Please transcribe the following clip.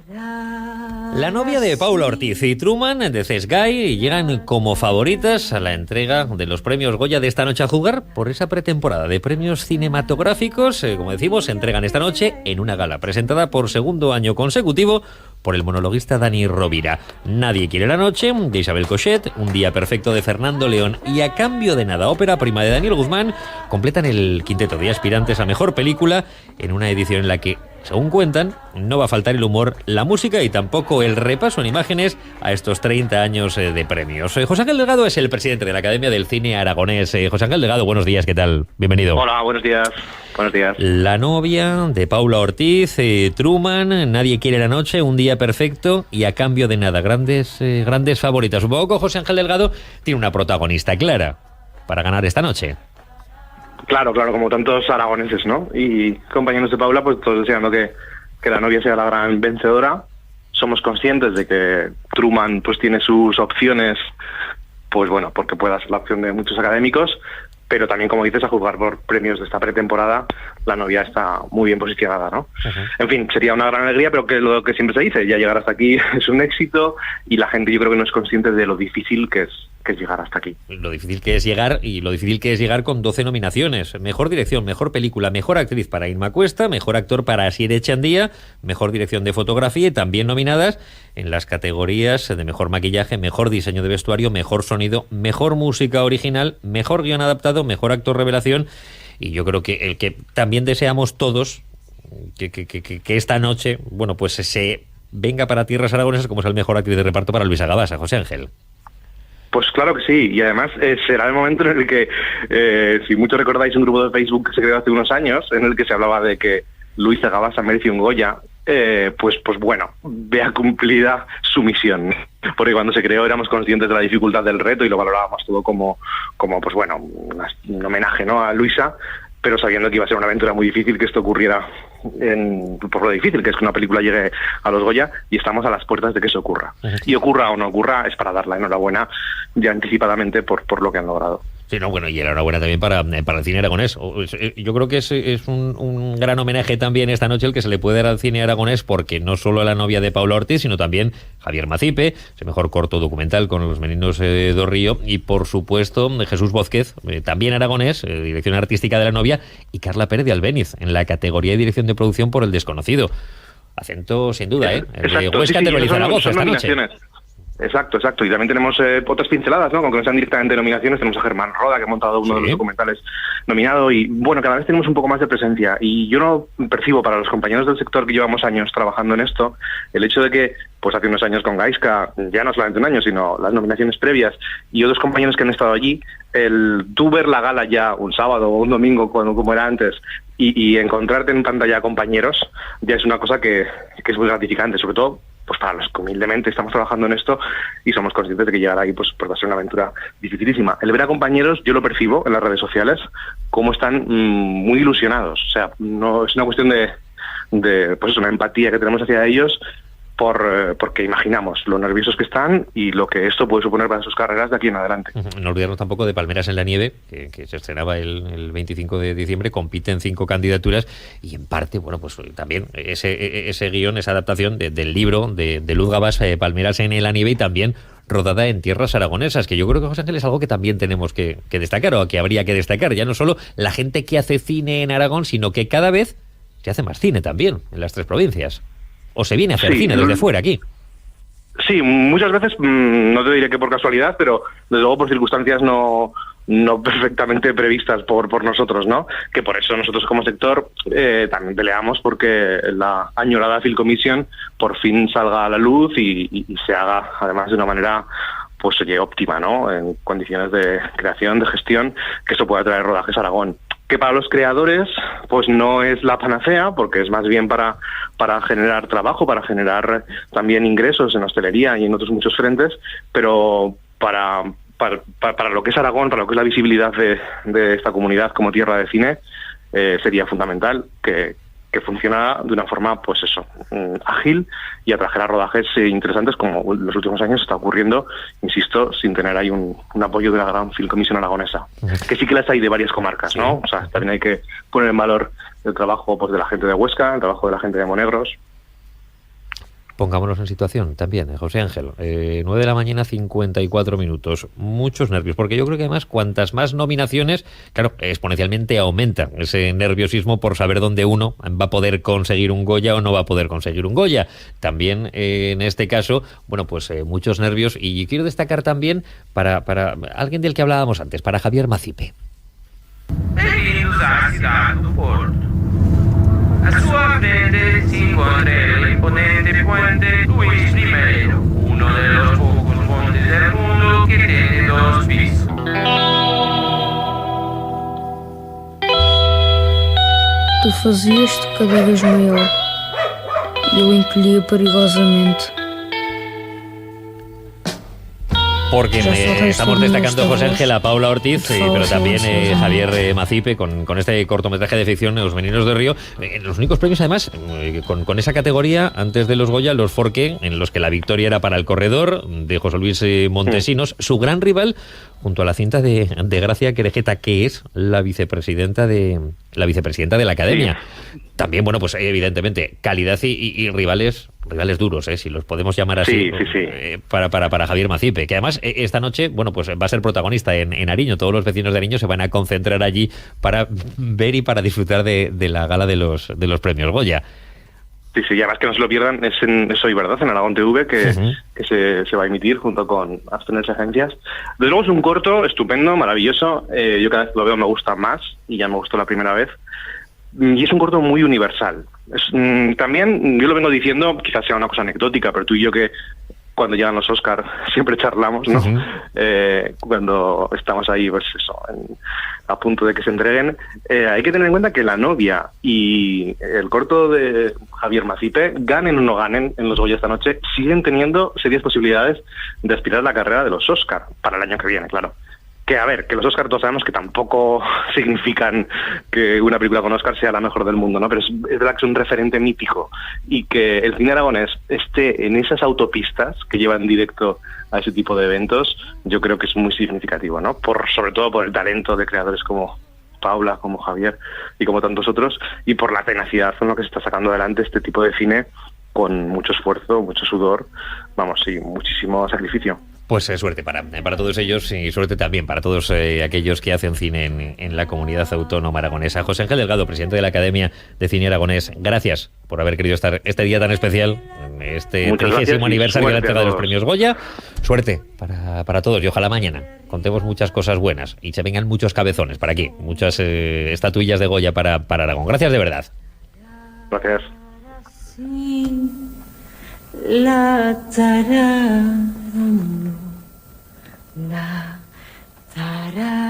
La novia de Paula Ortiz y Truman de CSGAI llegan como favoritas a la entrega de los premios Goya de esta noche a jugar por esa pretemporada de premios cinematográficos. Como decimos, se entregan esta noche en una gala presentada por segundo año consecutivo por el monologuista Dani Rovira. Nadie quiere la noche, de Isabel Cochet, Un día perfecto de Fernando León y A cambio de nada, ópera prima de Daniel Guzmán, completan el quinteto de aspirantes a mejor película en una edición en la que, según cuentan, no va a faltar el humor, la música y tampoco el repaso en imágenes a estos 30 años de premios. José Ángel Delgado es el presidente de la Academia del Cine Aragonés. José Ángel Delgado, buenos días, ¿qué tal? Bienvenido. Hola, buenos días. Buenos días. La novia de Paula Ortiz, Truman, Nadie quiere la noche, Un día perfecto y A cambio de nada. Grandes favoritas. Supongo que José Ángel Delgado tiene una protagonista clara para ganar esta noche. Claro, como tantos aragoneses, ¿no? Y compañeros de Paula, pues todos deseando que la novia sea la gran vencedora. Somos conscientes de que Truman pues tiene sus opciones, pues bueno, porque pueda ser la opción de muchos académicos, pero también, como dices, a juzgar por premios de esta pretemporada, la novia está muy bien posicionada, ¿no? Uh-huh. En fin, sería una gran alegría, pero que lo que siempre se dice, ya llegar hasta aquí es un éxito y la gente yo creo que no es consciente de lo difícil que es llegar hasta aquí. Lo difícil que es llegar y lo difícil que es llegar con 12 nominaciones. Mejor dirección, mejor película, mejor actriz para Inma Cuesta, mejor actor para Asier Echandía, mejor dirección de fotografía y también nominadas en las categorías de mejor maquillaje, mejor diseño de vestuario, mejor sonido, mejor música original, mejor guión adaptado, mejor actor revelación. Y yo creo que el que también deseamos todos que esta noche, bueno, pues se venga para tierras aragonesas como es el mejor actriz de reparto para Luisa Gabasa. José Ángel. Pues claro que sí, y además será el momento en el que, si muchos recordáis un grupo de Facebook que se creó hace unos años, en el que se hablaba de que Luisa Gabasa merecía un Goya, pues bueno, vea cumplida su misión. Porque cuando se creó éramos conscientes de la dificultad del reto y lo valorábamos todo como pues bueno, un homenaje, ¿no?, a Luisa, pero sabiendo que iba a ser una aventura muy difícil que esto ocurriera por lo difícil que es que una película llegue a los Goya, y estamos a las puertas de que eso ocurra. Y ocurra o no ocurra, es para dar la enhorabuena ya anticipadamente por lo que han logrado. Sí, no, bueno, y enhorabuena también para el cine aragonés. Yo creo que es un gran homenaje también esta noche el que se le puede dar al cine aragonés, porque no solo a la novia de Paula Ortiz, sino también Javier Macipe, ese mejor corto documental con Los Meninos do Río, y por supuesto Jesús Vózquez, también aragonés, dirección artística de la novia, y Carla Pérez de Albéniz, en la categoría de dirección de producción por El desconocido. Acento sin duda, ¿eh? Exacto, Huesca, Teruel y Zaragoza esta noche. Exacto. Y también tenemos otras pinceladas, ¿no? Con que no sean directamente nominaciones. Tenemos a Germán Roda, que ha montado uno de los documentales nominado. Y bueno, cada vez tenemos un poco más de presencia. Y yo no percibo, para los compañeros del sector que llevamos años trabajando en esto, el hecho de que, pues hace unos años con Gaisca, ya no solamente un año, sino las nominaciones previas, y otros compañeros que han estado allí, tú ver la gala ya un sábado o un domingo, como era antes, y encontrarte en pantalla a compañeros, ya es una cosa que es muy gratificante, sobre todo pues para los que humildemente estamos trabajando en esto y somos conscientes de que llegar ahí pues va a ser una aventura dificilísima. El ver a compañeros, yo lo percibo en las redes sociales, cómo están muy ilusionados. O sea, no es una cuestión de pues eso, una empatía que tenemos hacia ellos, porque imaginamos lo nerviosos que están y lo que esto puede suponer para sus carreras de aquí en adelante. No olvidarnos tampoco de Palmeras en la nieve, que se estrenaba el 25 de diciembre, compiten 5 candidaturas y en parte, bueno, pues también ese guión, esa adaptación del libro de Luz Gabás, Palmeras en la nieve, y también rodada en tierras aragonesas, que yo creo que, José Ángel, es algo que también tenemos que destacar, o que habría que destacar, ya no solo la gente que hace cine en Aragón, sino que cada vez se hace más cine también en las 3 provincias. ¿O se viene a hacer cine desde fuera aquí? Sí, muchas veces, no te diré que por casualidad, pero desde luego por circunstancias no perfectamente previstas por nosotros, ¿no? Que por eso nosotros como sector también peleamos porque la añorada Film Commission por fin salga a la luz y se haga además de una manera pues óptima, ¿no? En condiciones de creación, de gestión, que eso pueda traer rodajes a Aragón. Que para los creadores pues no es la panacea, porque es más bien para generar trabajo, para generar también ingresos en hostelería y en otros muchos frentes, pero para lo que es Aragón, para lo que es la visibilidad de esta comunidad como tierra de cine, sería fundamental que funcionara de una forma, pues eso, ágil y atrajera rodajes interesantes, como en los últimos años está ocurriendo, insisto, sin tener ahí un apoyo de la gran Film Commission aragonesa. Que sí que las hay de varias comarcas, ¿no? O sea, también hay que poner en valor el trabajo pues de la gente de Huesca, el trabajo de la gente de Monegros. Pongámonos en situación también, José Ángel. 9 de la mañana, 54 minutos. Muchos nervios, porque yo creo que además cuantas más nominaciones, claro, exponencialmente aumenta ese nerviosismo por saber dónde uno va a poder conseguir un Goya o no va a poder conseguir un Goya. También en este caso, bueno, pues muchos nervios. Y quiero destacar también para alguien del que hablábamos antes, para Javier Macipe. Bem-vindos à cidade do Porto. A sua frente se encontra el imponente puente Luis I, uno de los pocos puentes del mundo que tiene 2 pisos. Tu fazias-te cada vez maior e eu encolhia perigosamente. Porque estamos destacando, José Ángel, a Paula Ortiz, pero también Javier Macipe con este cortometraje de ficción, Los Meninos de Río. Los únicos premios, además, con esa categoría, antes de los Goya, los Forqué, en los que la victoria era para El Corredor, de José Luis Montesinos, su gran rival, junto a la cinta de Gracia Querejeta, que es la vicepresidenta de la Academia. Sí. También, bueno, pues evidentemente, calidad y rivales duros, si los podemos llamar así, sí. Para Javier Macipe, que además esta noche, bueno, pues va a ser protagonista en Ariño. Todos los vecinos de Ariño se van a concentrar allí para ver y para disfrutar de la gala de los premios Goya. Sí, y además que no se lo pierdan, es hoy, ¿verdad? En Aragón TV, que se va a emitir junto con Asturias Agencias. Desde luego es un corto estupendo, maravilloso. Yo cada vez que lo veo me gusta más, y ya me gustó la primera vez. Y es un corto muy universal. También, yo lo vengo diciendo, quizás sea una cosa anecdótica, pero tú y yo que cuando llegan los Oscar siempre charlamos, ¿no? Cuando estamos ahí, pues eso, a punto de que se entreguen. Hay que tener en cuenta que La novia y el corto de Javier Macipe, ganen o no ganen en los Goya esta noche, siguen teniendo serias posibilidades de aspirar a la carrera de los Oscar para el año que viene, claro. Que, a ver, que los Oscar todos sabemos que tampoco significan que una película con Oscar sea la mejor del mundo, ¿no? Pero es verdad que es un referente mítico, y que el cine aragonés esté en esas autopistas que llevan directo a ese tipo de eventos, yo creo que es muy significativo, ¿no? Sobre todo por el talento de creadores como Paula, como Javier y como tantos otros, y por la tenacidad con lo que se está sacando adelante este tipo de cine con mucho esfuerzo, mucho sudor, y muchísimo sacrificio. Pues suerte para todos ellos, y suerte también para todos aquellos que hacen cine en la comunidad autónoma aragonesa. José Ángel Delgado, presidente de la Academia de Cine Aragonés, gracias por haber querido estar este día tan especial, en este 30º aniversario de la entrega de los premios Goya. Suerte para todos, y ojalá mañana contemos muchas cosas buenas y se vengan muchos cabezones para aquí, muchas estatuillas de Goya para Aragón. Gracias de verdad. Gracias. La tarara, la tarara.